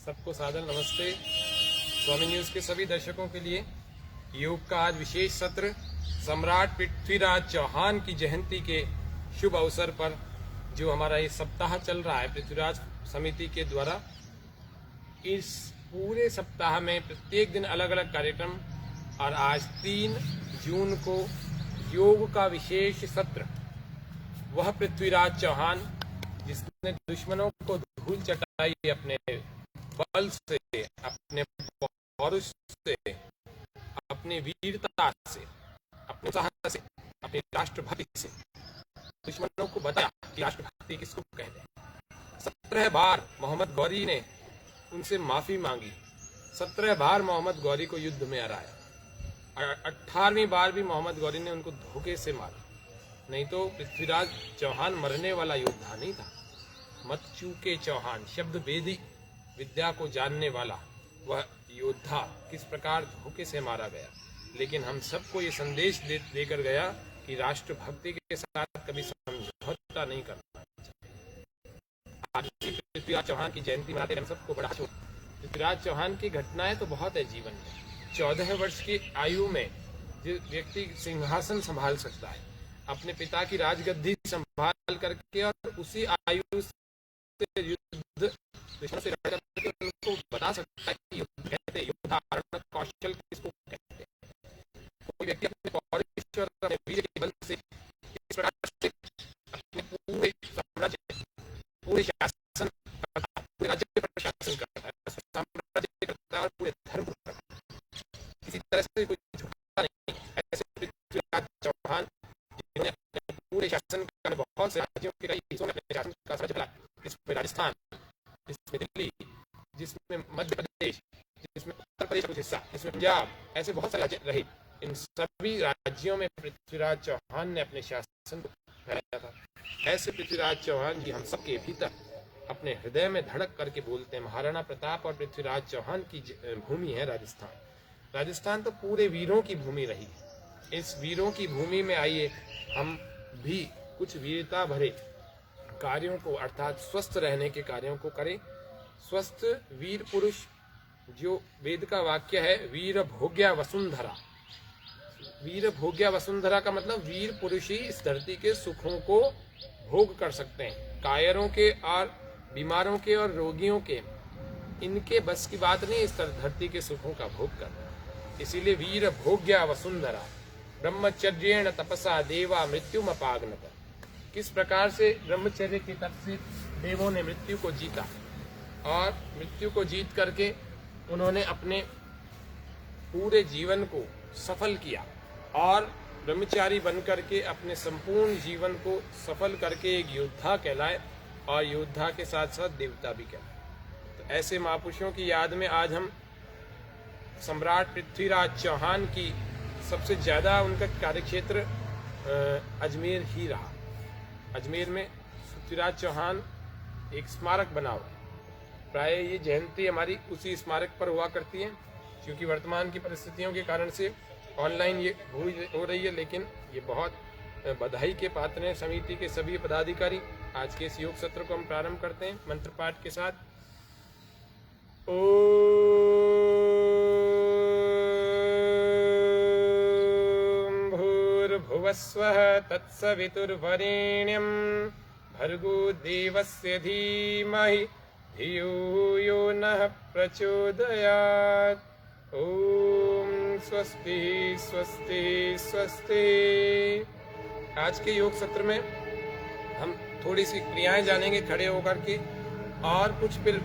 सबको सादर नमस्ते। स्वामी न्यूज के सभी दर्शकों के लिए योग का आज विशेष सत्र सम्राट पृथ्वीराज चौहान की जयंती के शुभ अवसर पर जो हमारा ये सप्ताह चल रहा है पृथ्वीराज समिति के द्वारा, इस पूरे सप्ताह में प्रत्येक दिन अलग अलग कार्यक्रम और आज 3 जून को योग का विशेष सत्र, वह पृथ्वीराज चौहान जिसने दुश्मनों को धूल चटाई अपने बल से, अपने पौरुष से, अपनी वीरता से, अपने साहस से, अपनी राष्ट्रभक्ति से दुश्मनों को बताया कि राष्ट्रभक्ति किसको कहते हैं। 17 बार मोहम्मद गौरी ने उनसे माफी मांगी, 17 बार मोहम्मद गौरी को युद्ध में हराया, 18वीं बार भी मोहम्मद गौरी ने उनको धोखे से मारा। नहीं तो पृथ्वीराज चौहान मरने वाला योद्धा नहीं था। मत चूके चौहान, शब्द वेदी विद्या को जानने वाला वह योद्धा किस प्रकार धोखे से मारा गया, लेकिन हम सबको ये संदेश देकर गया कि राष्ट्रभक्ति के साथ कभी समझौता नहीं करना चाहिए। आज पृथ्वीराज चौहान की जयंती मनाते हम सबको बड़ा शोक। पृथ्वीराज चौहान की घटनाएं तो बहुत है जीवन में। 14 वर्ष की आयु में जो व्यक्ति सिंहासन संभाल सकता है, अपने पिता की राजगद्दी संभाल करके और उसी आयु से युद्ध से लड़ करके उनको बता सकता है कि युद्ध कहते हैं, युद्धारण कौशल किसको कहते हैं। कोई व्यक्ति अपने पौरुष और अपने वीर के बल से इस प्रकार से अपने पूरे साम्राज्य, पूरे शासन, पूरे राज्य पर शासन करता है, साम्राज्य करता है और पूरे धर्म करता है। किसी तरह से कोई झुकता नहीं। ऐसे पृथ्वीराज चौहान जिन्होंने अपने पूरे शासन का बहुत से राज्यों के कई हिस्सों में अपने शासन का साम्राज्य चला, जिसमें राजस्थान, जिसमें दिल्ली, जिसमें मध्य प्रदेश, जिसमें उत्तर प्रदेश का कुछ हिस्सा, जिसमें पंजाब, ऐसे बहुत सारे राज्य रहे। इन सभी राज्यों में पृथ्वीराज चौहान ने अपने शासन को फैलाया था। ऐसे पृथ्वीराज चौहान जी हम सबके भीतर अपने हृदय में धड़क करके बोलते हैं। महाराणा प्रताप और पृथ्वीराज चौहान की भूमि है राजस्थान। राजस्थान तो पूरे वीरों की भूमि रही है। इस वीरों की भूमि में आइए हम भी कुछ वीरता भरे कार्यों को, अर्थात स्वस्थ रहने के कार्यों को करें। स्वस्थ वीर पुरुष, जो वेद का वाक्य है, वीर भोग्या वसुंधरा। वीर भोग्या वसुंधरा का मतलब वीर पुरुष ही इस धरती के सुखों को भोग कर सकते हैं। कायरों के और बीमारों के और रोगियों के, इनके बस की बात नहीं इस धरती के सुखों का भोग करना। इसीलिए वीर भोग्या वसुंधरा, ब्रह्मचर्येण तपसा देवा मृत्युम अपागनत। किस प्रकार से ब्रह्मचर्य के तप से देवों ने मृत्यु को जीता और मृत्यु को जीत करके उन्होंने अपने पूरे जीवन को सफल किया और ब्रह्मचारी बन करके अपने संपूर्ण जीवन को सफल करके एक योद्धा कहलाए और योद्धा के साथ साथ देवता भी कहलाए। तो ऐसे महापुरुषों की याद में आज हम सम्राट पृथ्वीराज चौहान की, सबसे ज्यादा उनका कार्यक्षेत्र अजमेर ही रहा। अजमेर में पृथ्वीराज चौहान एक स्मारक बना हुआ है। प्राय ये जयंती हमारी उसी स्मारक पर हुआ करती है, क्योंकि वर्तमान की परिस्थितियों के कारण से ऑनलाइन ये हो रही है, लेकिन ये बहुत बधाई के पात्र हैं समिति के सभी पदाधिकारी। आज के इस योग सत्र को हम प्रारंभ करते हैं मंत्र पाठ के साथ। भुवस्वः तत्सवितुर्वरेण्यं भर्गो देवस्य धीमहि धियो यो नः प्रचोदयात्। ओम स्वस्ति स्वस्ति स्वस्ति। आज के योग सत्र में हम थोड़ी सी क्रियाएं जानेंगे खड़े होकर के, और कुछ फिर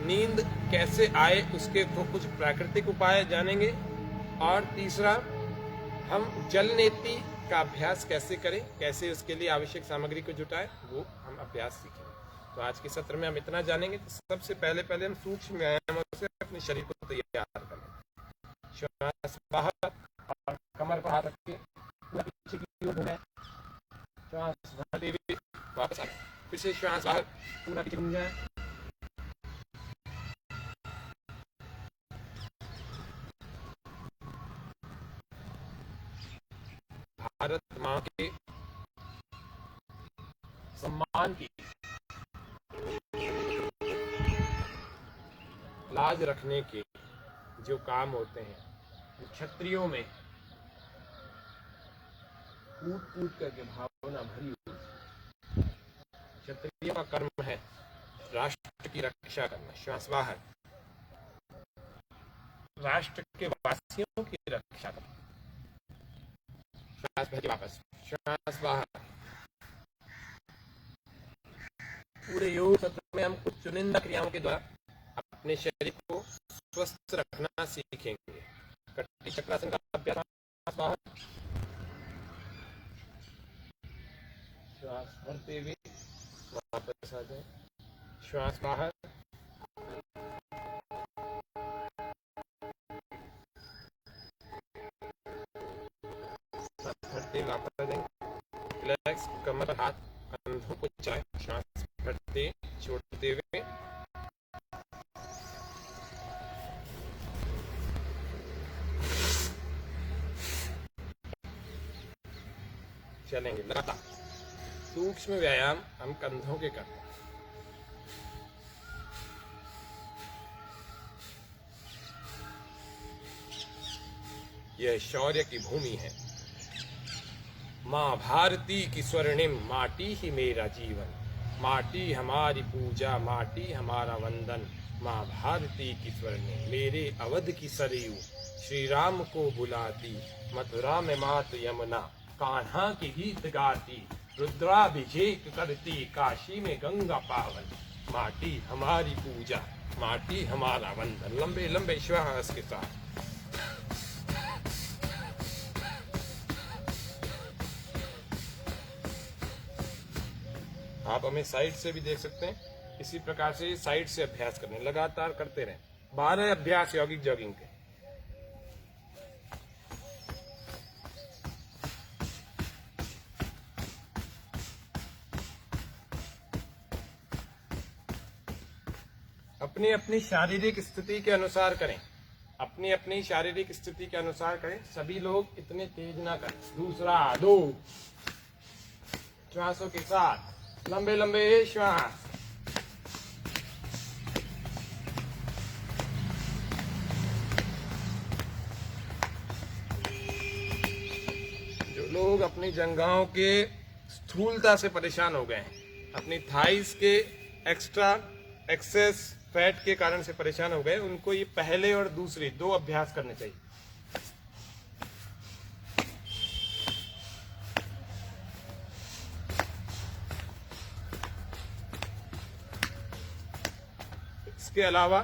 नींद कैसे आए उसके तो कुछ प्राकृतिक उपाय जानेंगे, और तीसरा हम जल नेति का अभ्यास कैसे करें, कैसे उसके लिए आवश्यक सामग्री को जुटाएं, वो हम अभ्यास सीखेंगे। तो आज के सत्र में हम इतना जानेंगे। तो सबसे पहले हम सूक्ष्म व्यायामों से अपने शरीर को तैयार कर लें। श्वास बाहर और कमर पर हाथ रख के पूरा पीछे की ओर घुमाएं। श्वास भरते हुए वापस आए, फिर से श्वास बाहर, पूरा पीछे घूम जाए। भारत माँ के सम्मान की लाज रखने के जो काम होते हैं, क्षत्रियों में कूट कूट करके भावना भरी हुई। क्षत्रियों का कर्म है राष्ट्र की रक्षा करना। श्वास बाहर, राष्ट्र के वासियों की रक्षा करना। श्वास भर के वापस, श्वास बाहर। पूरे योग सत्र में हम कुछ चुनिंदा क्रियाओं के द्वारा अपने शरीर को स्वस्थ रखना सीखेंगे। कटी चक्रासन का अभ्यास, बाहर, श्वास भरते हुए वापस आ जाए, श्वास बाहर, भरते वापस आ जाए, रिलैक्स, कमर पर हाथ, कंधों को चाहे, श्वास भरते छोड़ते हुए, चलेंगे लगातार। सूक्ष्म व्यायाम हम कंधों के करते हैं। यह शौर्य की भूमि है। माँ भारती की स्वर्णिम माटी ही मेरा जीवन, माटी हमारी पूजा, माटी हमारा वंदन। माँ भारती की स्वर्णिम मेरे अवध की सरयू, श्री राम को बुलाती, मथुरा में मात यमुना, कान्हा के गीत गाती, रुद्राभिषेक करती, काशी में गंगा पावन। माटी हमारी पूजा, माटी हमारा वंदन। लंबे लंबे श्वास के साथ। आप हमें साइड से भी देख सकते हैं। इसी प्रकार से साइड से अभ्यास करने, लगातार करते रहें। 12 अभ्यास यौगिक जॉगिंग के। अपनी अपनी शारीरिक स्थिति के अनुसार करें, अपनी अपनी शारीरिक स्थिति के अनुसार करें। सभी लोग इतने तेज ना करें। दूसरा 2 श्वासों के साथ लंबे लंबे श्वास। जो लोग अपनी जंघाओं के स्थूलता से परेशान हो गए हैं, अपनी थाइस के एक्सेस फैट के कारण से परेशान हो गए, उनको ये पहले और दूसरे 2 अभ्यास करने चाहिए। इसके अलावा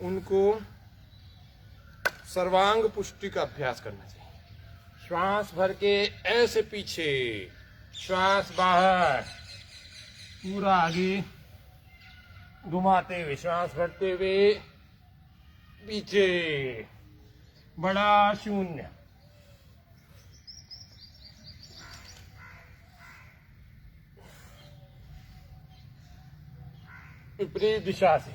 उनको सर्वांग पुष्टि का अभ्यास करना चाहिए। श्वास भर के ऐसे पीछे, श्वास बाहर, पूरा आगे घुमाते हुए, श्वास भरते हुए पीछे, बड़ा शून्य। विपरीत दिशा से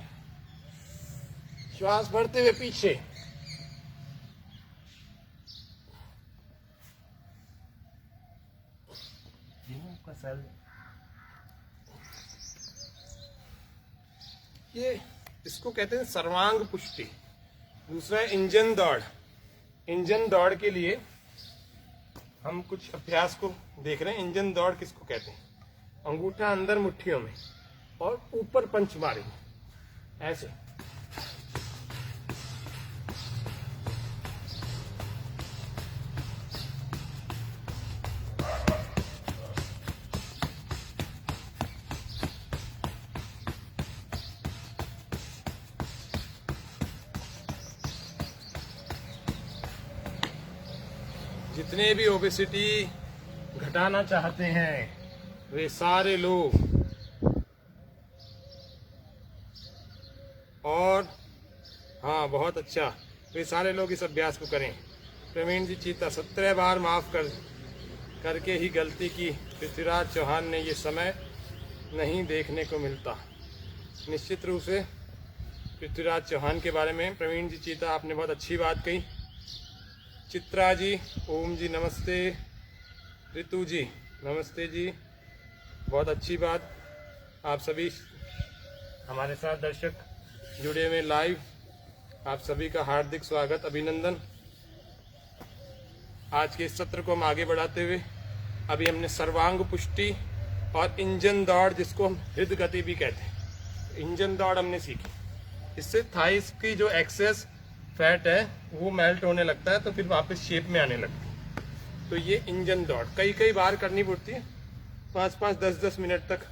श्वास भरते हुए पीछे, ये इसको कहते हैं सर्वांग पुष्टि। दूसरा है इंजन दौड़। इंजन दौड़ के लिए हम कुछ अभ्यास को देख रहे हैं। इंजन दौड़ किसको कहते हैं? अंगूठा अंदर मुट्ठियों में और ऊपर पंच मारेंगे ऐसे। जितने भी ओबेसिटी घटाना चाहते हैं वे सारे लोग, और हाँ बहुत अच्छा, वे सारे लोग इस अभ्यास को करें। प्रवीण जी चीता 17 बार माफ करके ही गलती की। पृथ्वीराज चौहान ने ये समय नहीं देखने को मिलता। निश्चित रूप से पृथ्वीराज चौहान के बारे में प्रवीण जी चीता आपने बहुत अच्छी बात कही। चित्रा जी, ओम जी नमस्ते। ऋतु जी नमस्ते जी, बहुत अच्छी बात। आप सभी हमारे साथ दर्शक जुड़े हुए लाइव, आप सभी का हार्दिक स्वागत, अभिनंदन। आज के इस सत्र को हम आगे बढ़ाते हुए अभी हमने सर्वांग पुष्टि और इंजन दौड़, जिसको हम हृद गति भी कहते हैं, इंजन दौड़ हमने सीखी। इससे थाइस की जो एक्सेस फैट है वो मेल्ट होने लगता है, तो फिर वापस शेप में आने लगती है। तो ये इंजन दौड़ कई बार करनी पड़ती है, 5-5, 10-10 मिनट तक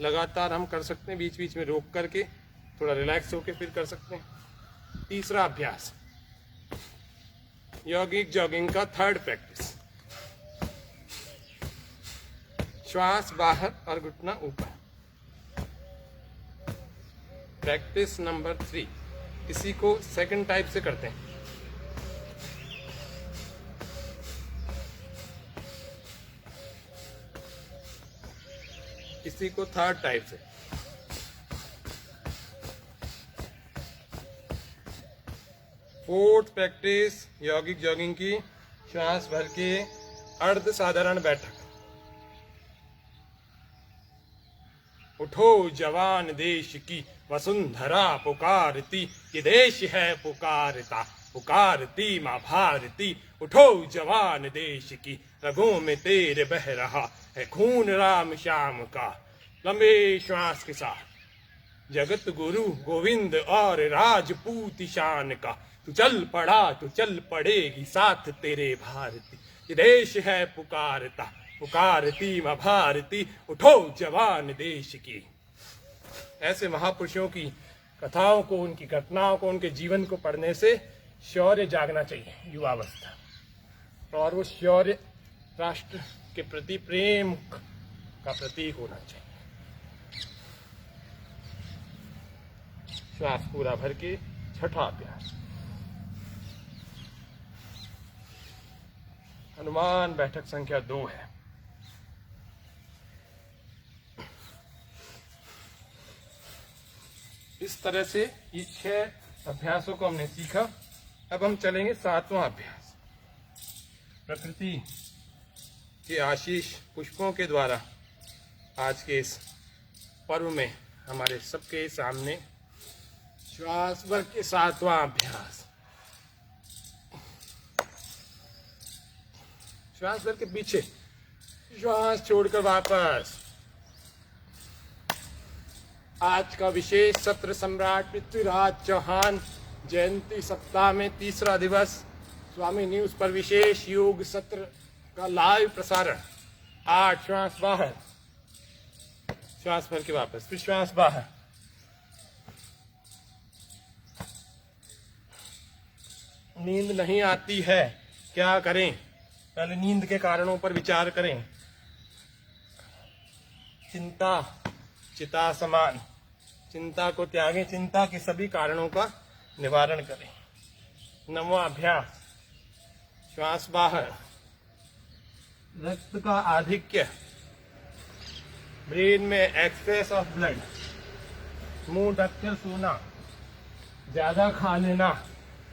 लगातार हम कर सकते हैं, बीच बीच में रोक करके थोड़ा रिलैक्स होके फिर कर सकते हैं। तीसरा अभ्यास, यौगिक जॉगिंग का थर्ड प्रैक्टिस, श्वास बाहर और घुटना ऊपर। प्रैक्टिस नंबर 3, इसी को सेकंड टाइप से करते हैं। इसी को थर्ड टाइप से। फोर्थ प्रैक्टिस यौगिक जॉगिंग की, श्वास भर के अर्ध साधारण बैठक। उठो जवान देश की वसुंधरा पुकारती, ये देश है पुकारता पुकारती माँ भारती। उठो जवान देश की, रगों में तेरे बह रहा है खून राम श्याम का। लंबे श्वास के साथ जगत गुरु गोविंद और राजपूत शान का, तू चल पड़ा तू चल पड़ेगी साथ तेरे भारती। ये देश है पुकारता पुकारती माँ भारती, उठो जवान देश की। ऐसे महापुरुषों की कथाओं को, उनकी घटनाओं को, उनके जीवन को पढ़ने से शौर्य जागना चाहिए युवावस्था, और वो शौर्य राष्ट्र के प्रति प्रेम का प्रतीक होना चाहिए। श्वास पूरा भर के छठा अभ्यास, हनुमान बैठक संख्या 2 है। इस तरह से ये 6 अभ्यासों को हमने सीखा। अब हम चलेंगे 7वां अभ्यास, प्रकृति के आशीष पुष्पों के द्वारा आज के इस पर्व में हमारे सबके सामने श्वास भर के 7वां अभ्यास। श्वास भर के पीछे, श्वास छोड़कर वापस। आज का विशेष सत्र सम्राट पृथ्वीराज चौहान जयंती सप्ताह में तीसरा दिवस, स्वामी न्यूज पर विशेष योग सत्र का लाइव प्रसारण। 8 श्वास बाहर, श्वास भर के वापस, फिर श्वास बाहर। नींद नहीं आती है, क्या करें? पहले नींद के कारणों पर विचार करें। चिंता चिता समान, चिंता को त्यागें, चिंता के सभी कारणों का निवारण करें। 9वां अभ्यास, श्वास बाहर। रक्त का आधिक्य, ब्रेन में एक्सेस ऑफ ब्लड, मुंह ढककर सोना, ज्यादा खा लेना,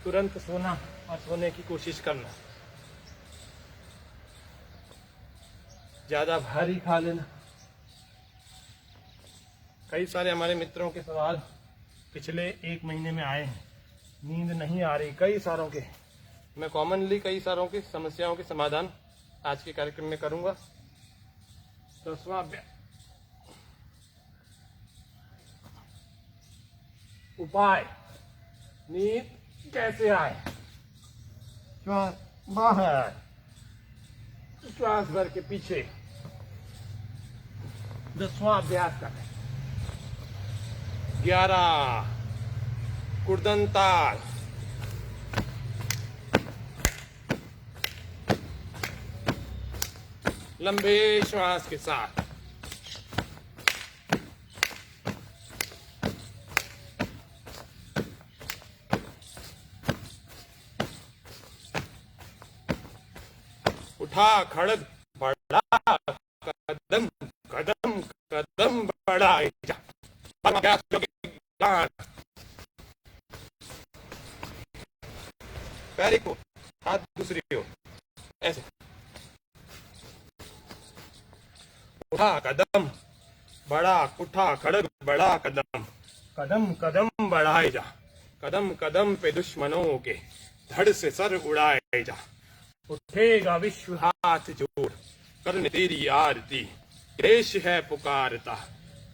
तुरंत सोना और सोने की कोशिश करना, ज्यादा भारी खा लेना। कई सारे हमारे मित्रों के सवाल पिछले 1 महीने में आए हैं, नींद नहीं आ रही कई सारों के। मैं कॉमनली कई सारों की समस्याओं के समाधान आज के कार्यक्रम में करूंगा। 10वां अभ्यास, उपाय नींद कैसे आए। श्वास बाहर, श्वास भर के पीछे। 10वां अभ्यास करें। 11 कुर्दन ताल, लंबे श्वास के साथ। उठा खड़ग बढ़ा, कदम कदम कदम बढ़ाए जा। पैर को हाथ दूसरी ओर, ऐसे उठा कदम बढ़ा, उठा खड़ग बढ़ा कदम, कदम कदम बढ़ाए जा, कदम कदम पे दुश्मनों के धड़ से सर उड़ाए जा। उठेगा विश्व हाथ जोड़ करने तेरी आरती, देश है पुकारता,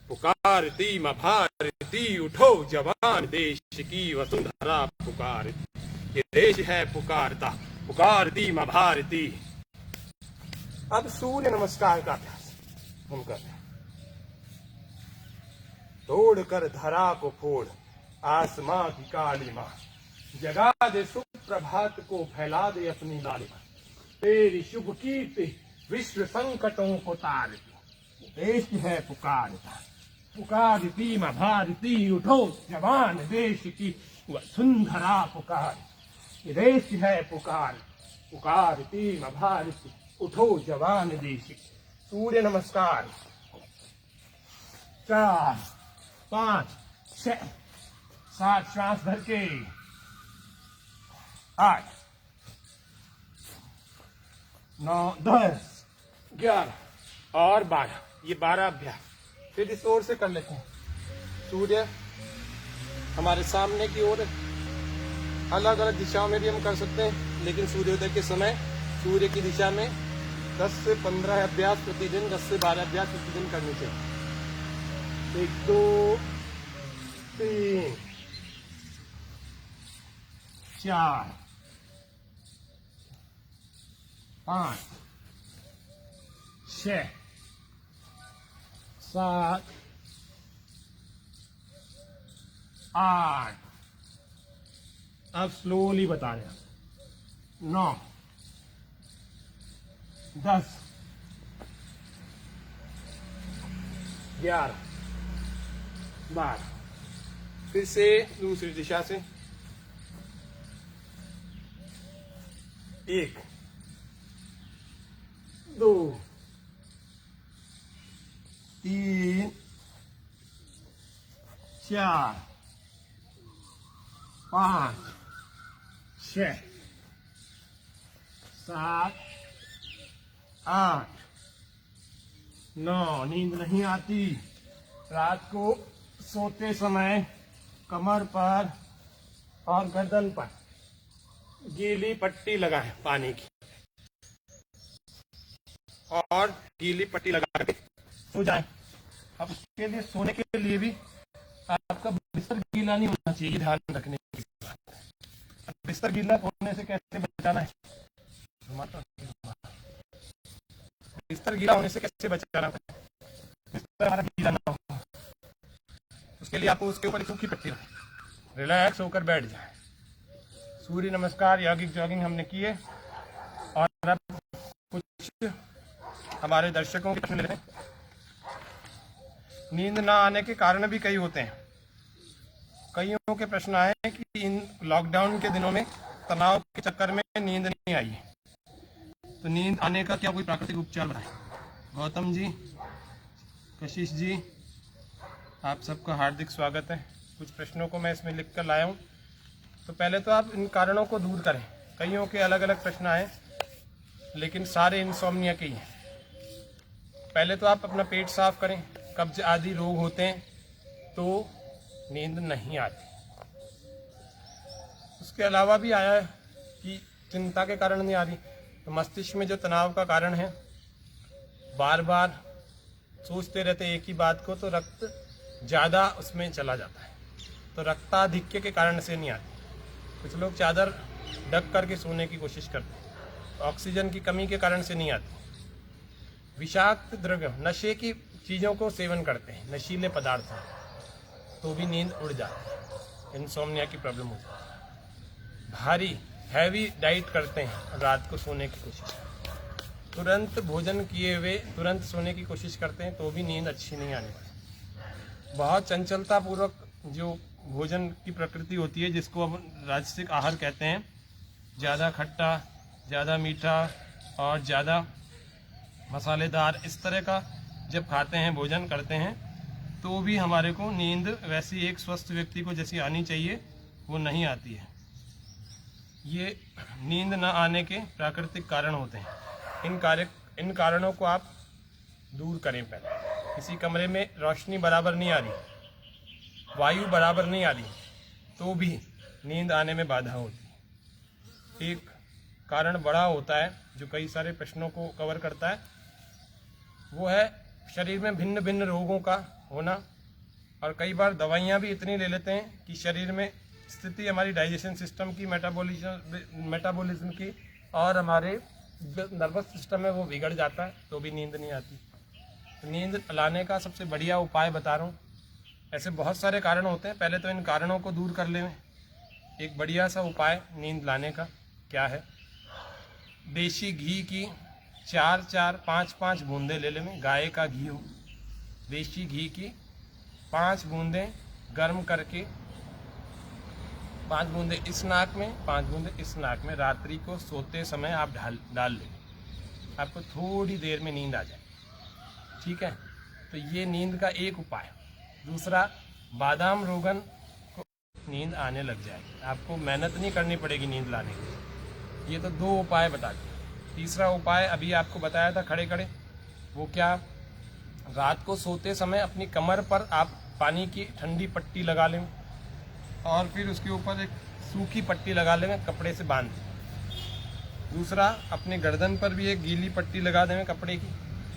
पुकारती मां भारती। उठो जवान देश की वसुंधरा पुकारती, ये देश है पुकारता, पुकारती मां भारती। अब सूर्य नमस्कार का अभ्यास हम कर रहे हैं। तोड़ कर धरा को फोड़ आसमां की कालीमा, जगा दे सुप्रभात को, फैला दे अपनी लालिमा। तेरी शुभ कीर्ति विश्व संकटों को तारती, देश है पुकारता, पुकारती मां भारती। उठो जवान देश की वसुंधरा पुकार, ये देश है पुकार, पुकारती मां भारती। उठो जवान देश की। सूर्य नमस्कार 4 5 6 7 श्वास भर के 8 9 10 11 और 12। ये 12 अभ्यास फिर इस ओर से कर लेते हैं। सूर्य हमारे सामने की ओर, अलग अलग दिशाओं में भी हम कर सकते हैं, लेकिन सूर्योदय के समय सूर्य की दिशा में 10 से 15 अभ्यास प्रतिदिन, 10 से 12 अभ्यास प्रतिदिन करने चाहिए। 1 2 3 4 5 6 7 8। अब स्लोली बता रहे हैं। 9 10 11 12। फिर से दूसरी दिशा से 1 2 3 4 5 6 7 8 9। नींद नहीं आती, रात को सोते समय कमर पर और गर्दन पर गीली पट्टी लगाएं पानी की, और गीली पट्टी लगा के सो जाएं। अब उसके लिए, सोने के लिए भी आपका बिस्तर गीला नहीं होना चाहिए, ध्यान रखने की बात है। बिस्तर गीला होने से कैसे बचाना है, बिस्तर गीला होने से कैसे बचाना है, बिस्तर हमारा गीला ना हो, उसके लिए आपको उसके ऊपर सूखी पट्टी रखें, रिलैक्स होकर बैठ जाए। सूर्य नमस्कार, यौगिक जॉगिंग हमने किए, और अब कुछ हमारे दर्शकों के प्रश्न लेते हैं। नींद ना आने के कारण भी कई होते हैं। कईयों के प्रश्न आए कि इन लॉकडाउन के दिनों में तनाव के चक्कर में नींद नहीं आई, तो नींद आने का क्या कोई प्राकृतिक उपचार बताएं। गौतम जी, कशिश जी, आप सबका हार्दिक स्वागत है। कुछ प्रश्नों को मैं इसमें लिख कर लाया हूँ। तो पहले तो आप इन कारणों को दूर करें। कईयों के अलग अलग प्रश्न आए, लेकिन सारे इंसोम्निया के ही हैं। पहले तो आप अपना पेट साफ करें। कब्ज आदि रोग होते हैं तो नींद नहीं आती। उसके अलावा भी आया है कि चिंता के कारण नहीं आ रही, तो मस्तिष्क में जो तनाव का कारण है, बार बार सोचते रहते एक ही बात को, तो रक्त ज़्यादा उसमें चला जाता है, तो रक्ताधिक्य के कारण से नहीं आती। कुछ लोग चादर ढक करके सोने की कोशिश करते हैं, तो ऑक्सीजन की कमी के कारण से नहीं आती। विषाक्त द्रव्य, नशे की चीज़ों को सेवन करते हैं, नशीले पदार्थों, तो भी नींद उड़ जाती है, इंसोम्निया की प्रॉब्लम होती है। भारी हैवी डाइट करते हैं, रात को सोने की कोशिश, तुरंत भोजन किए हुए तुरंत सोने की कोशिश करते हैं, तो भी नींद अच्छी नहीं आने वाली। बहुत चंचलता पूर्वक जो भोजन की प्रकृति होती है, जिसको अब राजसिक आहार कहते हैं, ज़्यादा खट्टा, ज़्यादा मीठा और ज़्यादा मसालेदार, इस तरह का जब खाते हैं, भोजन करते हैं, तो भी हमारे को नींद वैसी एक स्वस्थ व्यक्ति को जैसी आनी चाहिए वो नहीं आती है। ये नींद न आने के प्राकृतिक कारण होते हैं। इन कारणों को आप दूर करें। पहले किसी कमरे में रोशनी बराबर नहीं आ रही, वायु बराबर नहीं आ रही तो भी नींद आने में बाधा होती है। एक कारण बड़ा होता है जो कई सारे प्रश्नों को कवर करता है, वो है शरीर में भिन्न भिन्न रोगों का होना। और कई बार दवाइयाँ भी इतनी ले लेते हैं कि शरीर में स्थिति हमारी डाइजेशन सिस्टम की, मेटाबॉलिज्म की और हमारे जो नर्वस सिस्टम है वो बिगड़ जाता है, तो भी नींद नहीं आती। तो नींद लाने का सबसे बढ़िया उपाय बता रहा हूँ। ऐसे बहुत सारे कारण होते हैं, पहले तो इन कारणों को दूर कर लें। एक बढ़िया सा उपाय नींद लाने का क्या है, देसी घी की 4-4, 5-5 बूंदें ले लें। गाय का घी हो, देसी घी की 5 बूंदें गर्म करके, 5 बूंदें इस नाक में, 5 बूंदें इस नाक में, रात्रि को सोते समय आप डाल लें। आपको थोड़ी देर में नींद आ जाए, ठीक है। तो ये नींद का एक उपाय। दूसरा, बादाम रोगन को नींद आने लग जाएगी, आपको मेहनत नहीं करनी पड़ेगी नींद लाने के लिए। ये तो 2 उपाय बता दिए। तीसरा उपाय अभी आपको बताया था खड़े खड़े, वो क्या, रात को सोते समय अपनी कमर पर आप पानी की ठंडी पट्टी लगा लें और फिर उसके ऊपर एक सूखी पट्टी लगा लें, कपड़े से बांध दें। दूसरा, अपने गर्दन पर भी एक गीली पट्टी लगा दें कपड़े की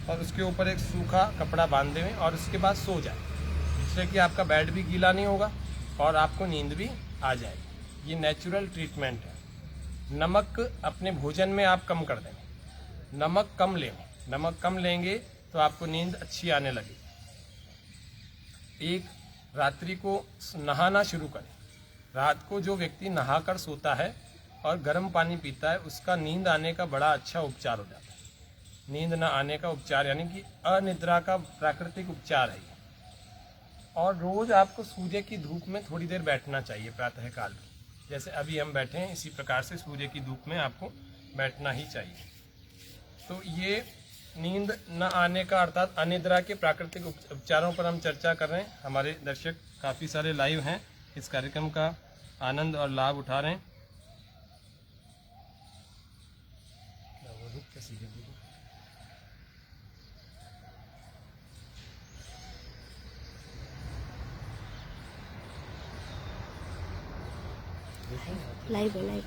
और उसके ऊपर एक सूखा कपड़ा बांध दें और उसके बाद सो जाए, जिससे कि आपका बेड भी गीला नहीं होगा और आपको नींद भी आ जाएगी। ये नेचुरल ट्रीटमेंट है। नमक अपने भोजन में आप कम कर दें, नमक कम लें। नमक कम लेंगे तो आपको नींद अच्छी आने लगेगी। एक, रात्रि को नहाना शुरू करें। रात को जो व्यक्ति नहाकर सोता है और गर्म पानी पीता है, उसका नींद आने का बड़ा अच्छा उपचार हो जाता है। नींद न आने का उपचार यानी कि अनिद्रा का प्राकृतिक उपचार है ये। और रोज आपको सूर्य की धूप में थोड़ी देर बैठना चाहिए प्रातः काल की, जैसे अभी हम बैठे हैं इसी प्रकार से सूर्य की धूप में आपको बैठना ही चाहिए। तो ये नींद न आने का अर्थात अनिद्रा के प्राकृतिक उपचारों पर हम चर्चा कर रहे हैं। हमारे दर्शक काफ़ी सारे लाइव हैं, इस कार्यक्रम का आनंद और लाभ उठा रहे हैं। लाइव है, लाइव।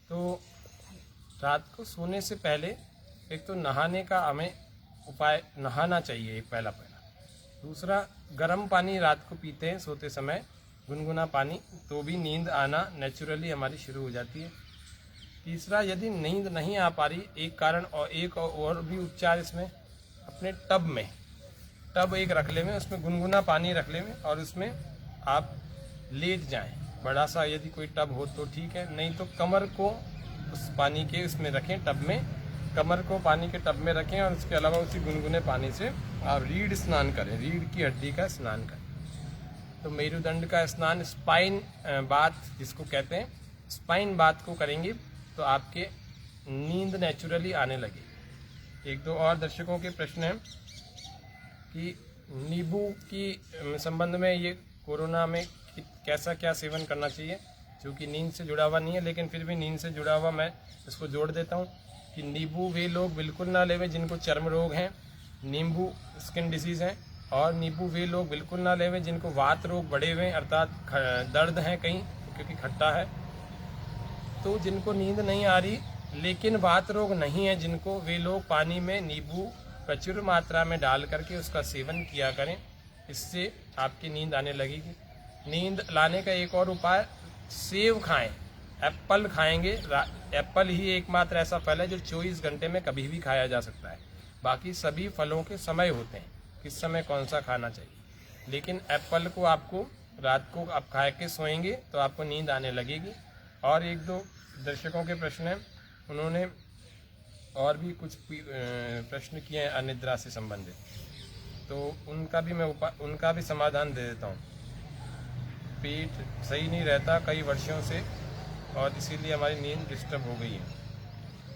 तो रात को सोने से पहले एक तो नहाने का हमें उपाय, नहाना चाहिए एक पहला। दूसरा, गर्म पानी रात को पीते हैं सोते समय, गुनगुना पानी, तो भी नींद आना नेचुरली हमारी शुरू हो जाती है। तीसरा, यदि नींद नहीं आ पा रही, एक कारण और एक और भी उपचार इसमें, अपने टब एक रख ले में, उसमें गुनगुना पानी रख ले में और उसमें आप लेट जाएं। बड़ा सा यदि कोई टब हो तो ठीक है, नहीं तो कमर को उस पानी के उसमें रखें, टब में, कमर को पानी के टब में रखें और उसके अलावा उसी गुनगुने पानी से आप रीढ़ स्नान करें, रीढ़ की हड्डी का स्नान करें। तो मेरुदंड का स्नान, स्पाइन बाथ जिसको कहते हैं, स्पाइन बाथ को करेंगे तो आपके नींद नेचुरली आने लगेगी। एक दो और दर्शकों के प्रश्न हैं कि नींबू की संबंध में, ये कोरोना में कैसा क्या सेवन करना चाहिए, जो कि नींद से जुड़ा हुआ नहीं है लेकिन फिर भी नींद से जुड़ा हुआ मैं इसको जोड़ देता हूँ कि नींबू वे लोग बिल्कुल ना लेवें जिनको चर्म रोग हैं, नींबू स्किन डिसीज़ हैं, और नींबू वे लोग बिल्कुल ना लेवें जिनको वात रोग बढ़े हुए हैं, अर्थात दर्द हैं कहीं क्योंकि खट्टा है। तो जिनको नींद नहीं आ रही लेकिन वात रोग नहीं है जिनको, वे लोग पानी में नींबू प्रचुर मात्रा में डाल करके उसका सेवन किया करें, इससे आपकी नींद आने लगेगी। नींद लाने का एक और उपाय, सेब खाएं, एप्पल खाएंगे। एप्पल ही एकमात्र ऐसा फल है जो 24 घंटे में कभी भी खाया जा सकता है। बाकी सभी फलों के समय होते हैं, किस समय कौन सा खाना चाहिए, लेकिन एप्पल को आपको रात को आप खा के सोएंगे तो आपको नींद आने लगेगी। और एक दो दर्शकों के प्रश्न हैं, उन्होंने और भी कुछ प्रश्न किए हैं अनिद्रा से संबंधित, तो उनका भी समाधान दे देता हूँ। पेट सही नहीं रहता कई वर्षों से और इसीलिए हमारी नींद डिस्टर्ब हो गई है।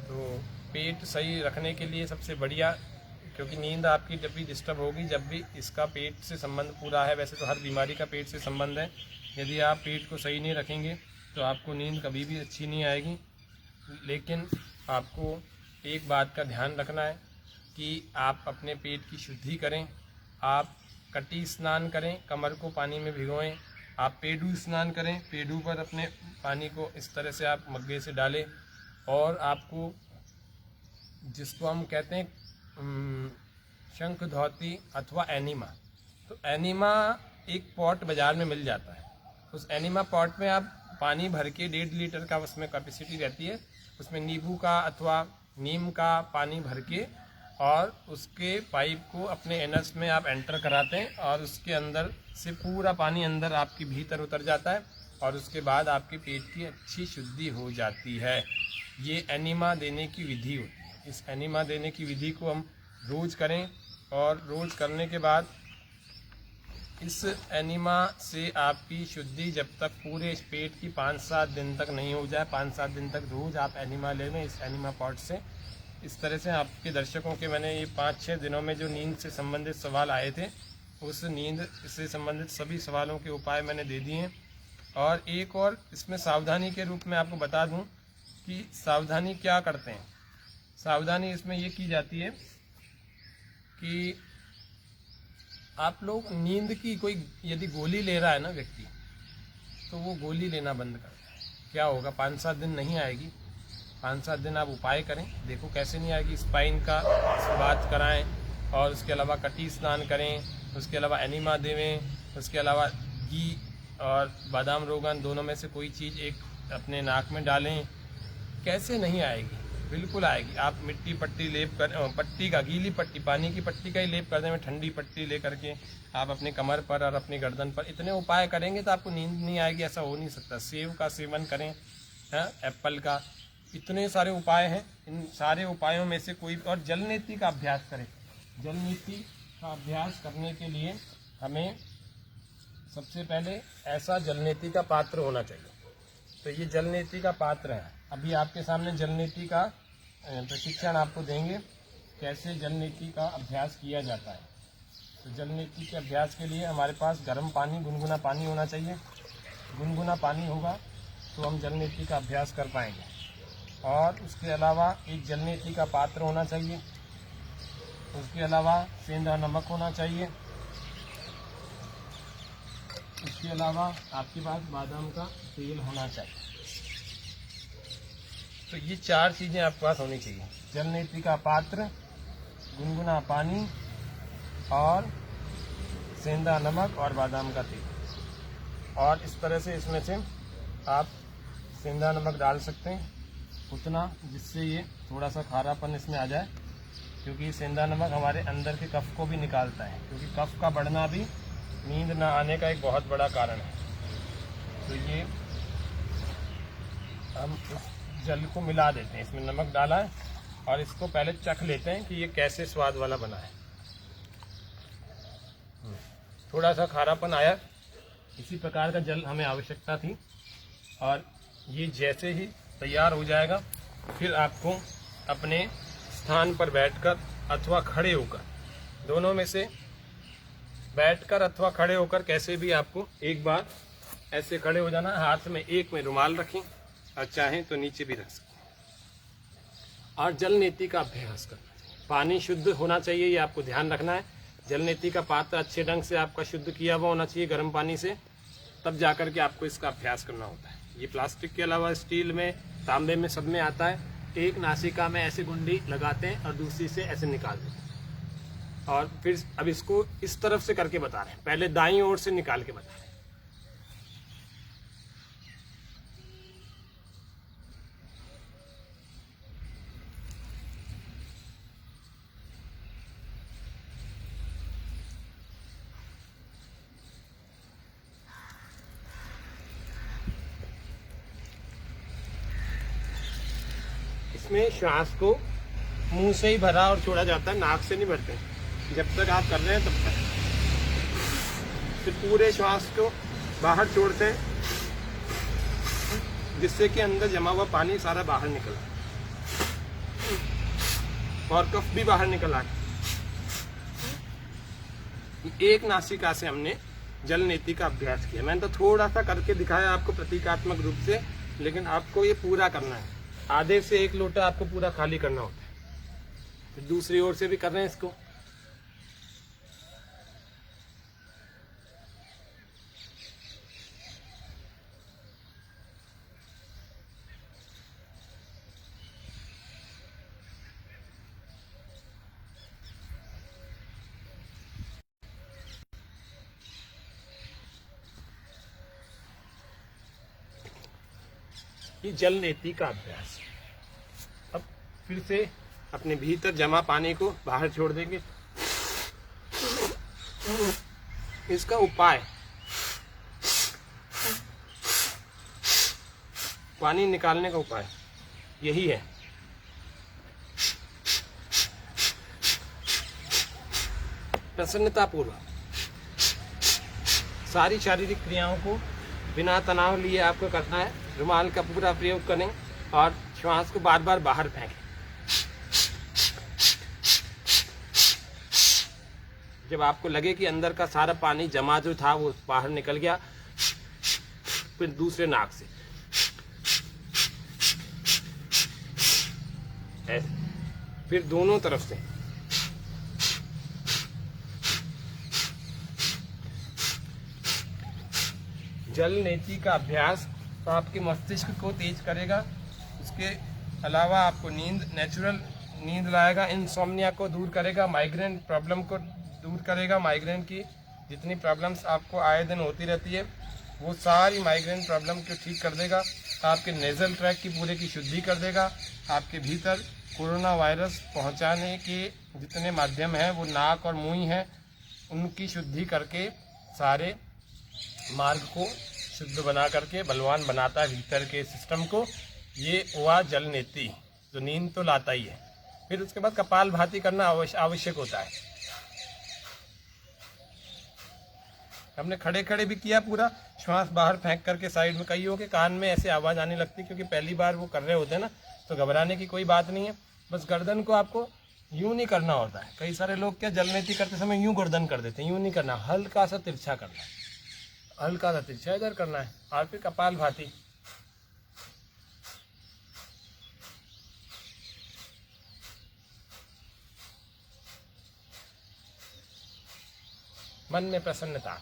तो पेट सही रखने के लिए सबसे बढ़िया, क्योंकि नींद आपकी जब भी डिस्टर्ब होगी जब भी इसका पेट से संबंध पूरा है, वैसे तो हर बीमारी का पेट से संबंध है। यदि आप पेट को सही नहीं रखेंगे तो आपको नींद कभी भी अच्छी नहीं आएगी। लेकिन आपको एक बात का ध्यान रखना है कि आप अपने पेट की शुद्धि करें। आप कटी स्नान करें, कमर को पानी में भिगोएं। आप पेडू स्नान करें, पेडू पर अपने पानी को इस तरह से आप मग्गे से डालें। और आपको जिसको हम कहते हैं शंख धौती अथवा एनीमा, तो एनीमा एक पॉट बाज़ार में मिल जाता है। उस एनीमा पॉट में आप पानी भर के 1.5 लीटर का उसमें कैपेसिटी रहती है, उसमें नींबू का अथवा नीम का पानी भर के और उसके पाइप को अपने एनस में आप एंटर कराते हैं और उसके अंदर से पूरा पानी अंदर आपके भीतर उतर जाता है और उसके बाद आपके पेट की अच्छी शुद्धि हो जाती है। ये एनीमा देने की विधि होती है। इस एनीमा देने की विधि को हम रोज़ करें और रोज़ करने के बाद इस एनीमा से आपकी शुद्धि जब तक पूरे पेट की 5-7 दिन तक नहीं हो जाए, 5-7 दिन तक रोज़ आप एनीमा ले लें इस एनीमा पॉट से। इस तरह से आपके दर्शकों के मैंने ये 5-6 दिनों में जो नींद से संबंधित सवाल आए थे, उस नींद से संबंधित सभी सवालों के उपाय मैंने दे दिए हैं। और एक और इसमें सावधानी के रूप में आपको बता दूं कि सावधानी क्या करते हैं। सावधानी इसमें ये की जाती है कि आप लोग नींद की कोई यदि गोली ले रहा है ना व्यक्ति, तो वो गोली लेना बंद कर दें। क्या होगा, 5-7 दिन नहीं आएगी। 5-7 दिन आप उपाय करें, देखो कैसे नहीं आएगी। स्पाइन का बात कराएं और उसके अलावा कटी स्नान करें, उसके अलावा एनीमा देवें, उसके अलावा घी और बादाम रोगन दोनों में से कोई चीज़ एक अपने नाक में डालें। कैसे नहीं आएगी, बिल्कुल आएगी। आप मिट्टी पट्टी लेप कर, पट्टी का गीली पट्टी, पानी की पट्टी का ही लेप करने में ठंडी पट्टी ले करके आप अपने कमर पर और अपनी गर्दन पर इतने उपाय करेंगे तो आपको नींद नहीं आएगी, ऐसा हो नहीं सकता। सेब का सेवन करें, एप्पल का, इतने सारे उपाय हैं। इन सारे उपायों में से कोई, और जल नीति का अभ्यास करें। जल नीति का अभ्यास करने के लिए हमें सबसे पहले ऐसा जल नीति का पात्र होना चाहिए। तो ये जल नीति का पात्र है। अभी आपके सामने जल नीति का प्रशिक्षण आपको देंगे, कैसे जल नीति का अभ्यास किया जाता है। तो जल नीति के अभ्यास के लिए हमारे पास गर्म पानी, गुनगुना पानी होना चाहिए। गुनगुना पानी होगा तो हम जल नीति का अभ्यास कर पाएंगे। और उसके अलावा एक जल नीति का पात्र होना चाहिए। उसके अलावा सेंधा नमक होना चाहिए। इसके अलावा आपके पास बादाम का तेल होना चाहिए। तो ये 4 चीज़ें आपके पास होनी चाहिए। जल नीति का पात्र, गुनगुना पानी और सेंधा नमक और बादाम का तेल। और इस तरह से इसमें से आप सेंधा नमक डाल सकते हैं उतना, जिससे ये थोड़ा सा खारापन इसमें आ जाए, क्योंकि सेंधा नमक हमारे अंदर के कफ को भी निकालता है, क्योंकि कफ का बढ़ना भी नींद ना आने का एक बहुत बड़ा कारण है। तो ये हम इस जल को मिला देते हैं, इसमें नमक डाला है और इसको पहले चख लेते हैं कि ये कैसे स्वाद वाला बना है। थोड़ा सा खारापन आया, इसी प्रकार का जल हमें आवश्यकता थी। और ये जैसे ही तैयार हो जाएगा, फिर आपको अपने स्थान पर बैठकर अथवा खड़े होकर, दोनों में से बैठकर अथवा खड़े होकर, कैसे भी आपको एक बार ऐसे खड़े हो जाना। हाथ में एक में रुमाल रखें और चाहें तो नीचे भी रख सकते हैं। और जल नीति का अभ्यास करना चाहिए। पानी शुद्ध होना चाहिए, ये आपको ध्यान रखना है। जल नीति का पात्र अच्छे ढंग से आपका शुद्ध किया हुआ होना चाहिए गर्म पानी से, तब जाकर के आपको इसका अभ्यास करना होता है। ये प्लास्टिक के अलावा स्टील में, तांबे में, सब में आता है। एक नासिका में ऐसे गुंडी लगाते हैं और दूसरी से ऐसे निकाल देते हैं। और फिर अब इसको इस तरफ से करके बता रहे हैं, पहले दाईं ओर से निकाल के बता रहे हैं। इसमें श्वास को मुंह से ही भरा और छोड़ा जाता है, नाक से नहीं भरते। जब तक आप कर रहे हैं तब तक फिर पूरे श्वास को बाहर छोड़ते हैं, जिससे कि अंदर जमा हुआ पानी सारा बाहर निकला और कफ भी बाहर निकला। एक नासिका से हमने जल नीति का अभ्यास किया। मैंने तो थोड़ा सा करके दिखाया आपको प्रतीकात्मक रूप से, लेकिन आपको ये पूरा करना है। आधे से 1 लोटा आपको पूरा खाली करना होता है। फिर दूसरी ओर से भी कर रहे हैं इसको। ये जल नीति का अभ्यास। अब फिर से अपने भीतर जमा पानी को बाहर छोड़ देंगे। इसका उपाय, पानी निकालने का उपाय यही है। प्रसन्नतापूर्वक सारी शारीरिक क्रियाओं को बिना तनाव लिए आपको करना है। रुमाल का पूरा प्रयोग करें और श्वास को बार बार बाहर फेंकें। जब आपको लगे कि अंदर का सारा पानी जमा जो था वो बाहर निकल गया, फिर दूसरे नाक से ऐसे, फिर दोनों तरफ से। जल नीति का अभ्यास तो आपके मस्तिष्क को तेज करेगा। उसके अलावा आपको नेचुरल नींद लाएगा, इंसोम्निया को दूर करेगा, माइग्रेन प्रॉब्लम को दूर करेगा। माइग्रेन की जितनी प्रॉब्लम्स आपको आए दिन होती रहती है, वो सारी माइग्रेन प्रॉब्लम को ठीक कर देगा। आपके नेजल ट्रैक की पूरे की शुद्धि कर देगा। आपके भीतर कोरोना वायरस पहुंचाने के जितने माध्यम हैं, वो नाक और मुंह हैं, उनकी शुद्धि करके सारे मार्ग को शुद्ध बना करके बलवान बनाता है भीतर के सिस्टम को। ये हुआ जल नीति, जो नींद तो लाता ही है। फिर उसके बाद कपालभाति करना आवश्यक होता है। हमने खड़े खड़े भी किया, पूरा श्वास बाहर फेंक करके साइड में। कईयों के कान में ऐसे आवाज आने लगती, क्योंकि पहली बार वो कर रहे होते हैं ना, तो घबराने की कोई बात नहीं है। बस गर्दन को आपको यूं नहीं करना होता है। कई सारे लोग क्या जल नीति करते समय यूं गर्दन कर देते हैं। यूं नहीं करना, हल्का सा तिरछा करना है, हल्का सा तिरछा इधर करना है। और फिर कपालभाति। मन में प्रसन्नता।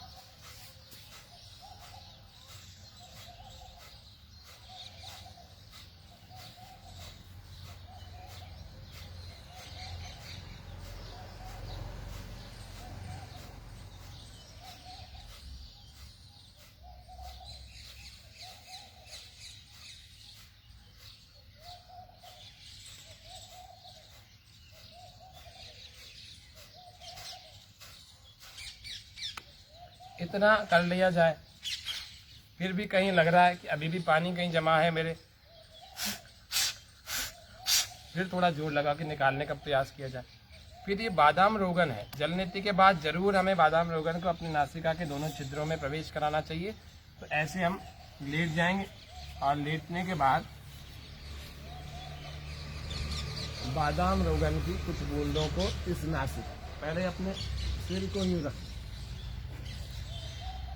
इतना कर लिया जाए, फिर भी कहीं लग रहा है कि अभी भी पानी कहीं जमा है मेरे, फिर थोड़ा जोर लगा के निकालने का प्रयास किया जाए। फिर ये बादाम रोगन है। जल नीति के बाद जरूर हमें बादाम रोगन को अपनी नासिका के दोनों छिद्रों में प्रवेश कराना चाहिए। तो ऐसे हम लेट जाएंगे और लेटने के बाद बादाम रोगन की कुछ बूंदों को इस नासिका, पहले अपने सिर को यूं रख,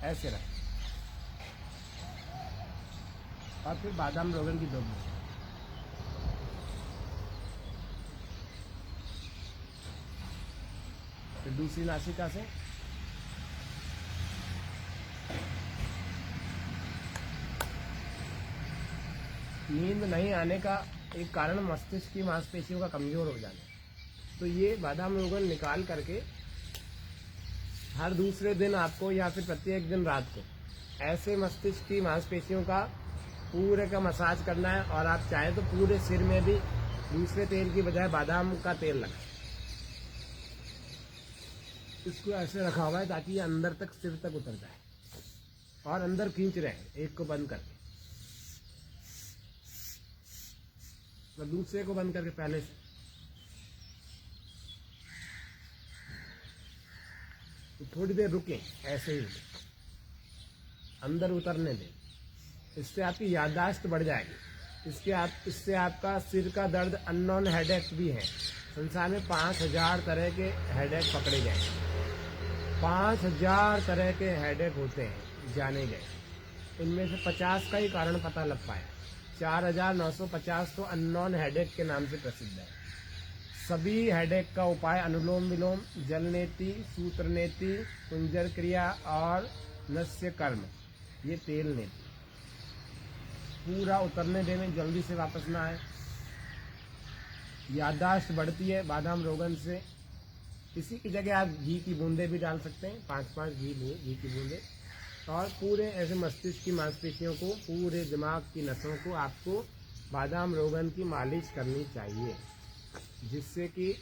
ऐसे रख, और फिर बादाम रोगन की 2 बूंद, फिर दूसरी नासिका से नींद नहीं आने का एक कारण मस्तिष्क की मांसपेशियों का कमजोर हो जाना। तो ये बादाम रोगन निकाल करके हर दूसरे दिन आपको या फिर प्रत्येक दिन रात को ऐसे मस्तिष्क की मांसपेशियों का पूरे का मसाज करना है। और आप चाहें तो पूरे सिर में भी दूसरे तेल की बजाय बादाम का तेल लगाएं। इसको ऐसे रखा हुआ है ताकि ये अंदर तक, सिर तक उतर जाए और अंदर खींच रहे। एक को बंद करके और दूसरे को बंद करके पहले से, तो थोड़ी देर रुके, ऐसे ही रुके, अंदर उतरने दें। इससे आपकी याददाश्त बढ़ जाएगी। इससे आपका सिर का दर्द, अननोन हेडेक भी है। संसार में 5000 तरह के हेडेक पकड़े गए। 5000 तरह के हेडेक होते हैं जाने गए, इनमें से 50 का ही कारण पता लग पाया। 4950 तो अननोन हेडेक के नाम से प्रसिद्ध है। सभी हेडेक का उपाय अनुलोम विलोम, जल नेति, सूत्र नेति, कुंजर क्रिया और नस्य कर्म, ये तेल नेति। पूरा उतरने देने, जल्दी से वापस ना आए। याददाश्त बढ़ती है बादाम रोगन से। इसी की जगह आप घी की बूंदे भी डाल सकते हैं, 5-5 घी की बूंदे। और पूरे ऐसे मस्तिष्क की मांसपेशियों को, पूरे दिमाग की नसों को आपको बादाम रोगन की मालिश करनी चाहिए, जिससे कि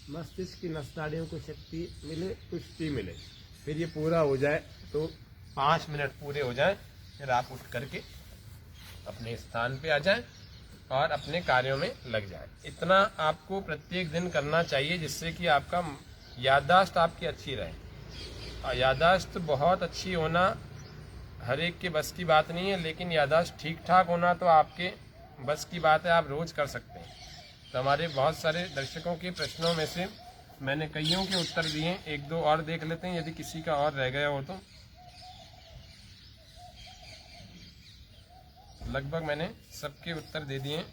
मस्तिष्क की नस नाड़ियों को शक्ति मिले, पुष्टि मिले। फिर ये पूरा हो जाए तो 5 मिनट पूरे हो जाए, फिर आप उठ करके अपने स्थान पे आ जाएं और अपने कार्यों में लग जाए। इतना आपको प्रत्येक दिन करना चाहिए, जिससे कि आपका याददाश्त आपकी अच्छी रहे। और याददाश्त बहुत अच्छी होना हर एक के बस की बात नहीं है, लेकिन याददाश्त ठीक ठाक होना तो आपके बस की बात है, आप रोज कर सकते हैं। तो हमारे बहुत सारे दर्शकों के प्रश्नों में से मैंने कईयों के उत्तर दिए, 1-2 और देख लेते हैं यदि किसी का और रह गया हो तो। लगभग मैंने सबके उत्तर दे दिए।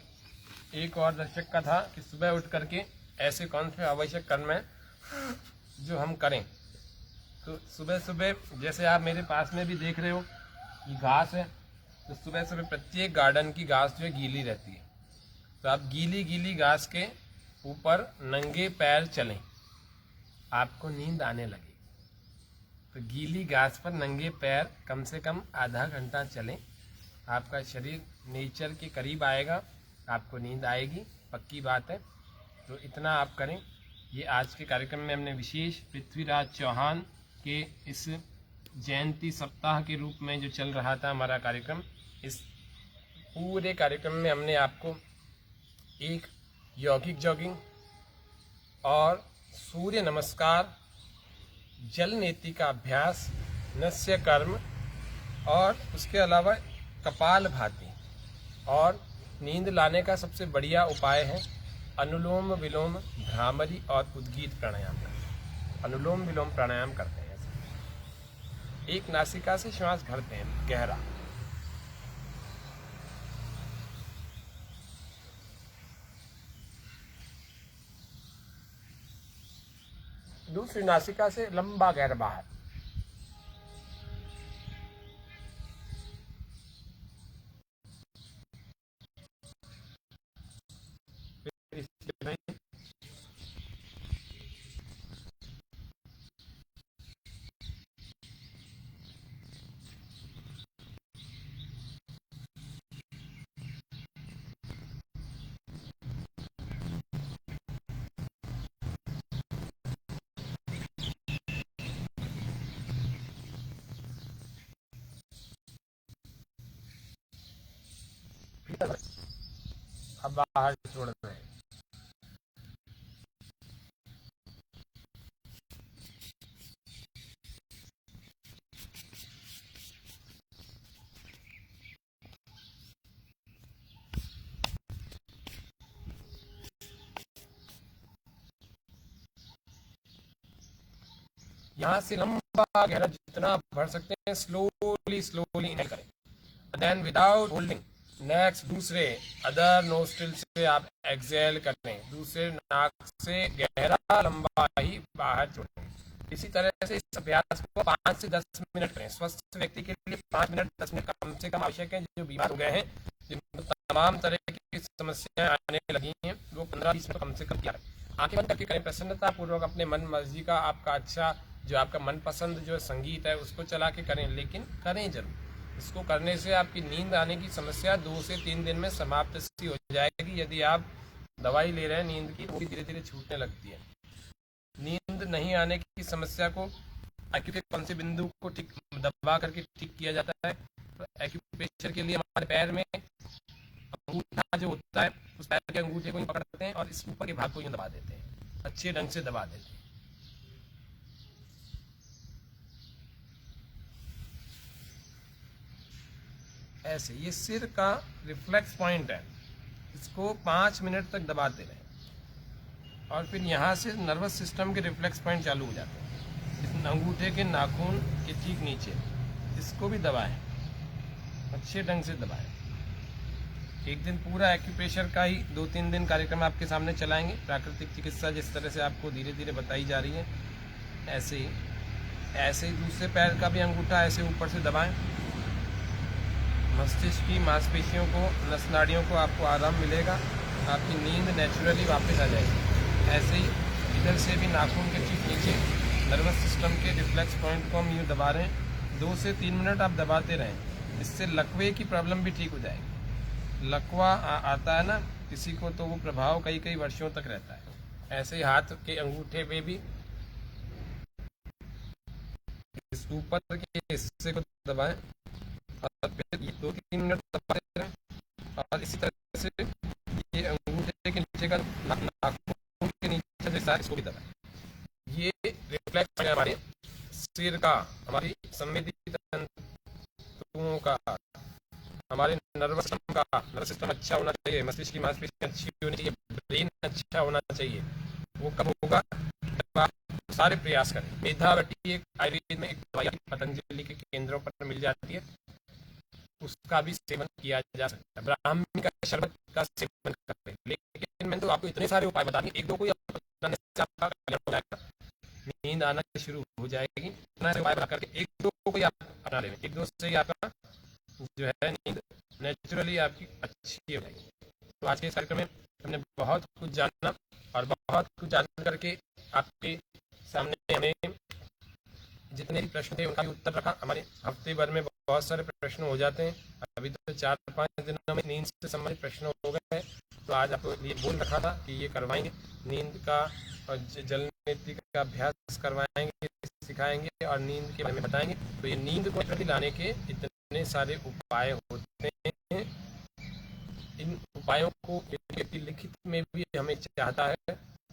एक और दर्शक का था कि सुबह उठ करके ऐसे कौन से आवश्यक कर्म है जो हम करें। तो सुबह सुबह जैसे आप मेरे पास में भी देख रहे हो कि घास है, तो सुबह सुबह प्रत्येक गार्डन की घास जो है गीली रहती है, तो आप गीली घास के ऊपर नंगे पैर चलें, आपको नींद आने लगे। तो गीली घास पर नंगे पैर कम से कम आधा घंटा चलें, आपका शरीर नेचर के करीब आएगा, आपको नींद आएगी, पक्की बात है। तो इतना आप करें। ये आज के कार्यक्रम में हमने विशेष पृथ्वीराज चौहान के इस जयंती सप्ताह के रूप में जो चल रहा था हमारा कार्यक्रम, इस पूरे कार्यक्रम में हमने आपको एक यौगिक जॉगिंग और सूर्य नमस्कार, जल नेति का अभ्यास, नस्य कर्म और उसके अलावा कपाल भाती और नींद लाने का सबसे बढ़िया उपाय है अनुलोम विलोम, भ्रामरी और उद्गीत प्राणायाम करना। अनुलोम विलोम प्राणायाम करते हैं ऐसे। एक नासिका से श्वास भरते हैं गहरा, दूसरी नासिका से लंबा गहरा बाहर। अब बाहर छोड़ रहे हैं। यहाँ से लंबा गहरा जितना भर सकते हैं, स्लोली इनहेल करें, देन विदाउट होल्डिंग नेक्स्ट दूसरे अदर नोस्ट्रिल से आप एक्सहेल करें, दूसरे नाक से गहरा लंबा ही बाहर छोड़ें। इसी तरह से इस अभ्यास को 5 से 10 मिनट करें। स्वस्थ व्यक्ति के लिए 5 मिनट 10 मिनट कम से कम आवश्यक है। जो बीमार हो गए हैं, जिनको तमाम तरह की समस्याएं आने लगी हैं, वो 15-20 मिनट कम से कम किया करें। आंखें बंद करके करें, प्रसन्नता पूर्वक अपने मन मर्जी का, आपका अच्छा जो आपका मनपसंद जो संगीत है उसको चला के करें, लेकिन करें जरूर। इसको करने से आपकी नींद आने की समस्या 2 से 3 दिन में समाप्त सी हो जाएगी। यदि आप दवाई ले रहे हैं नींद की, तो भी धीरे धीरे छूटने लगती है। नींद नहीं आने की समस्या को एक्यूप्रेशर से बिंदु को ठीक दबा करके ठीक किया जाता है। तो एक्यूप्रेशर के लिए हमारे पैर में अंगूठा जो होता है, उस पैर के अंगूठे को ही पकड़ते हैं और इस ऊपर के भाग को यूं दबा देते हैं, अच्छे ढंग से दबा देते हैं। ऐसे ये सिर का रिफ्लेक्स पॉइंट है, इसको 5 मिनट तक दबाते रहें और फिर यहाँ से नर्वस सिस्टम के रिफ्लेक्स पॉइंट चालू हो जाते हैं। इस अंगूठे के नाखून के ठीक नीचे, इसको भी दबाएं, अच्छे ढंग से दबाएं। एक दिन पूरा एक्यूप्रेशर का ही 2-3 दिन कार्यक्रम आपके सामने चलाएंगे। प्राकृतिक चिकित्सा जिस तरह से आपको धीरे धीरे बताई जा रही है, ऐसे ही दूसरे पैर का भी अंगूठा ऐसे ऊपर से दबाएं। मस्तिष्क की मांसपेशियों को, नस नाड़ियों को आपको आराम मिलेगा, आपकी नींद नेचुरली वापस आ जाएगी। ऐसे ही इधर से भी नाखून के ठीक नीचे नर्वस सिस्टम के रिफ्लेक्स पॉइंट को हम यूँ दबा रहे हैं। 2 से 3 मिनट आप दबाते रहें, इससे लकवे की प्रॉब्लम भी ठीक हो जाएगी। लकवा आता है ना किसी को, तो वो प्रभाव कई वर्षों तक रहता है। ऐसे ही हाथ के अंगूठे पे भी इस ऊपर के हिस्से को दबाएं और फिर 2-3 मिनट दबाते रहें। और इसी तरह से ये अंगूठे के नीचे का नाखून के नीचे हिस्सा, इसको भी दबाएं। ये रिफ्लेक्स हमारे सिर का, हमारी संवेदी तंतुओं का, हमारे नर्वस सिस्टम अच्छा होना चाहिए, मस्तिष्क की मांसपेशियां अच्छी होनी चाहिए, ब्रेन अच्छा होना चाहिए। वो कब होगा? जब आप सारे प्रयास करें। मेधावटी एक आयुर्वेद में एक दवाई पतंजलि के केंद्रों पर मिल जाती है, उसका भी सेवन किया जा सकता है। ब्राह्मी का शरबत का सेवन करें। लेकिन मैंने तो आपको इतने सारे उपाय बता दिए, 1-2 को अपनाने से आपका कल्याण हो जाएगा, नींद आना शुरू हो जाएगी। इतना उपाय बता करके 1-2 को ही आप अपना लें, 1-2 से ही आपका जो है नींद नेचुरली आपकी अच्छी हो जाएगी। तो आज के इस कार्यक्रम में हमने बहुत कुछ जाना और बहुत कुछ जान करके आपके सामने हमें जितने भी प्रश्न थे उनका भी उत्तर रखा। हमारे हफ्ते भर में बहुत सारे प्रश्न हो जाते हैं, अभी तो 4-5 दिनों में नींद से संबंधित प्रश्न हो गए हैं। तो आज आपको ये बोल रखा था कि ये करवाएंगे, नींद का और जल नीति का अभ्यास करवाएंगे, सिखाएंगे और नींद के बारे में बताएंगे। तो ये नींद को प्रति लाने के इतने सारे उपाय होते हैं। इन उपायों को व्यक्ति लिखित में भी हमें चाहता है,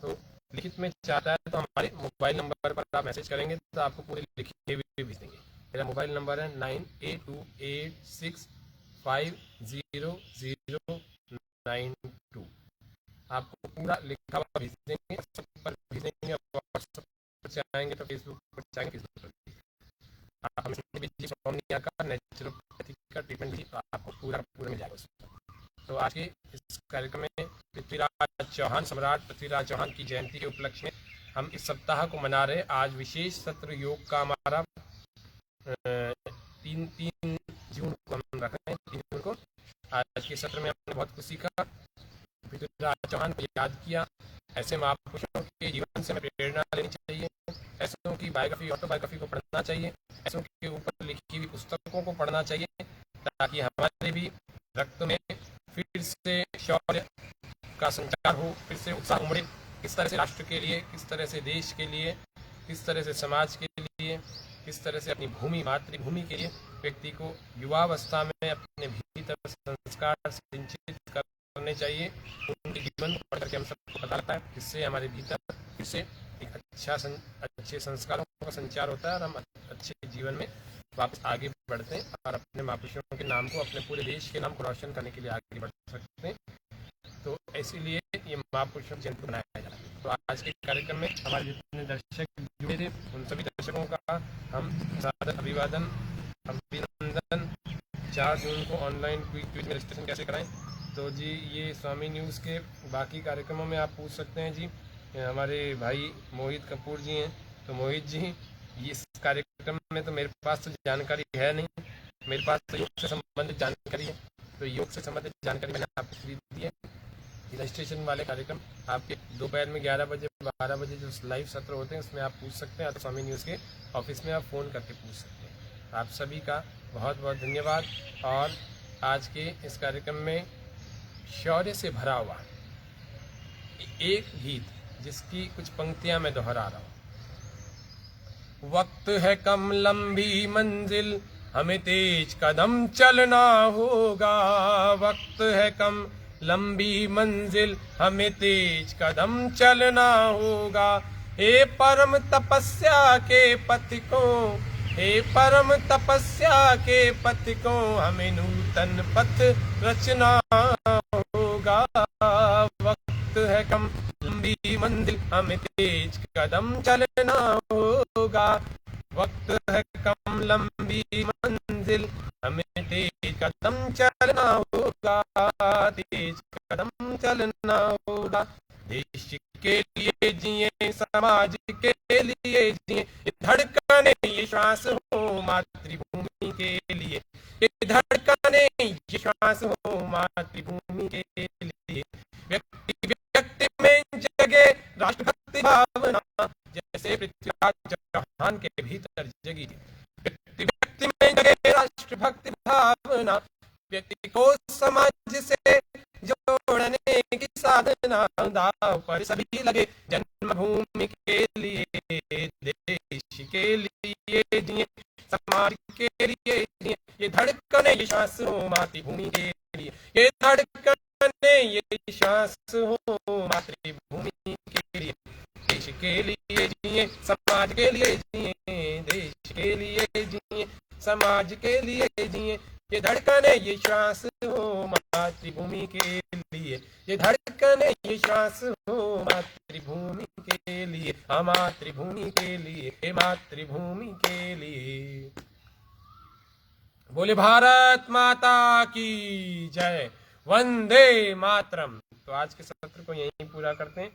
तो लिखित में चाहता है तो हमारे मोबाइल नंबर पर आप मैसेज करेंगे तो आपको पूरे लिखे हुए भेज देंगे। मेरा मोबाइल नंबर है 9828650092। आपको पूरा लिखा हुआ भेज देंगे, पर भेज देंगे, व्हाट्सएप पर चाहेंगे तो फेसबुक पर चाहेंगे फेसबुक पर। आप हमसे इंसोम्निया का नेचुरोपैथी का ट्रीटमेंट भी आपको पूरा मिल जाएगा उसमें। तो आज के इस कार्यक्रम में पृथ्वीराज चौहान, सम्राट पृथ्वीराज चौहान की जयंती के उपलक्ष्य में हम इस सप्ताह को मना रहे। आज विशेष सत्र योग का हमारा 3 जून को हम रख रहे हैं, 3 जून को। आज के सत्र में हमने बहुत कुछ सीखा, पृथ्वीराज चौहान को याद किया। ऐसे महापुरुषों के जीवन से हमें प्रेरणा लेनी चाहिए, ऐसों की बायोग्राफी, ऑटोबायोग्राफी को पढ़ना चाहिए, ऐसों के ऊपर लिखी हुई पुस्तकों को पढ़ना चाहिए, ताकि हमारे भी रक्त में फिर से शौर्य का संचार हो, फिर से उत्साह उमड़े। किस तरह से राष्ट्र के लिए, किस तरह से देश के लिए, किस तरह से समाज के लिए, किस तरह से अपनी भूमि, मातृभूमि के लिए व्यक्ति को युवावस्था में अपने भीतर संस्कार सिंचित करने चाहिए। उनके जीवन को पढ़ करके हम सबको पता लगता है, जिससे हमारे भीतर फिर से एक अच्छे संस्कारों का संचार होता है और हम अच्छे जीवन में वापस आगे बढ़ते हैं और अपने महापुरुषों के नाम को, अपने पूरे देश के नाम को रोशन करने के लिए आगे बढ़ सकते हैं। तो इसीलिए ये महापुरुषों की जयंती मनाया जा रहा है। तो आज के कार्यक्रम में हमारे जितने दर्शक जुड़े थे, उन सभी दर्शकों का हम सादर अभिवादन, अभिनंदन। 4 जून को ऑनलाइन क्विज में रजिस्ट्रेशन कैसे कराएं? तो जी ये स्वामी न्यूज़ के बाकी कार्यक्रमों में आप पूछ सकते हैं जी। हमारे भाई मोहित कपूर जी हैं, तो मोहित जी इस कार्यक्रम में तो मेरे पास तो जानकारी है नहीं, मेरे पास तो योग से संबंधित जानकारी है, तो योग से संबंधित जानकारी मैंने आपको दी है। रजिस्ट्रेशन वाले कार्यक्रम आपके दोपहर में 11 बजे 12 बजे जो लाइव सत्र होते हैं उसमें आप पूछ सकते हैं, तो स्वामी न्यूज़ के ऑफिस में आप फ़ोन करके पूछ सकते हैं। आप सभी का बहुत बहुत धन्यवाद। और आज के इस कार्यक्रम में शौर्य से भरा हुआ एक गीत, जिसकी कुछ पंक्तियां मैं दोहरा रहा हूँ। वक्त है कम, लंबी मंजिल, हमें तेज कदम चलना होगा। वक्त है कम, लंबी मंजिल, हमें तेज कदम चलना होगा। हे परम तपस्या के पथिकों, हे परम तपस्या के पथिकों, हमें नूतन पथ रचना होगा। वक्त है कम, लंबी मंजिल, हमें तेज कदम चलना होगा। होगा। वक्त है कम लंबी मंजिल, हमें तेज कदम चलना होगा, तेज कदम चलना होगा। देश के लिए जिए, समाज के लिए जिए, ये धड़कने ये श्वास हो मातृभूमि के लिए, ये धड़कने ये श्वास हो मातृभूमि के लिए। व्यक्ति व्यक्ति में जगे राष्ट्रभक्ति भावना, जैसे पृथ्वीराज चौहान के भीतर जगी। व्यक्ति व्यक्ति में जगे राष्ट्रभक्ति भावना, व्यक्ति को समाज से जोड़ने की साधना। दांव पर सभी लगे जन्मभूमि के लिए, देश के लिए जिए, समाज के लिए जिए, ये धड़कने ये श्वास हो मातृभूमि के लिए, ये धड़कने ये श्वास हो मातृभूमि के लिए। देश के लिए जिए, समाज के लिए जिए, देश के लिए जिए, समाज के लिए जिए, ये धड़कने ये श्वास हो मातृभूमि के लिए, ये धड़कने ये श्वास हो मातृभूमि के लिए, मातृभूमि के लिए, मातृभूमि के लिए। बोले भारत माता की जय, वंदे मातरम। तो आज के सत्र को यहीं पूरा करते हैं।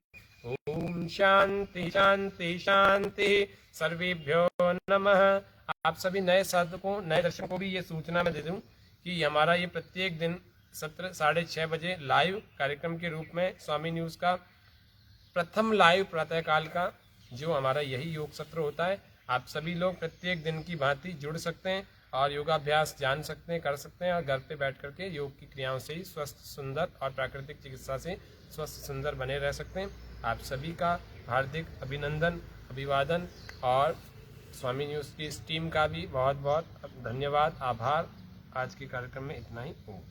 ओम शांति शांति शांति, सर्वेभ्यो नमः। आप सभी नए साधकों, नए दर्शकों को भी ये सूचना मैं दे दूं कि हमारा ये प्रत्येक दिन सत्र 6:30 बजे लाइव कार्यक्रम के रूप में स्वामी न्यूज़ का प्रथम लाइव प्रातःकाल का जो हमारा यही योग सत्र होता है। आप सभी लोग प्रत्येक दिन की भांति जुड़ सकते हैं और योगाभ्यास जान सकते हैं, कर सकते हैं और घर पे बैठ करके योग की क्रियाओं से ही स्वस्थ, सुंदर और प्राकृतिक चिकित्सा से स्वस्थ, सुंदर बने रह सकते हैं। आप सभी का हार्दिक अभिनंदन, अभिवादन और स्वामी न्यूज़ की इस टीम का भी बहुत बहुत धन्यवाद, आभार। आज के कार्यक्रम में इतना ही हो।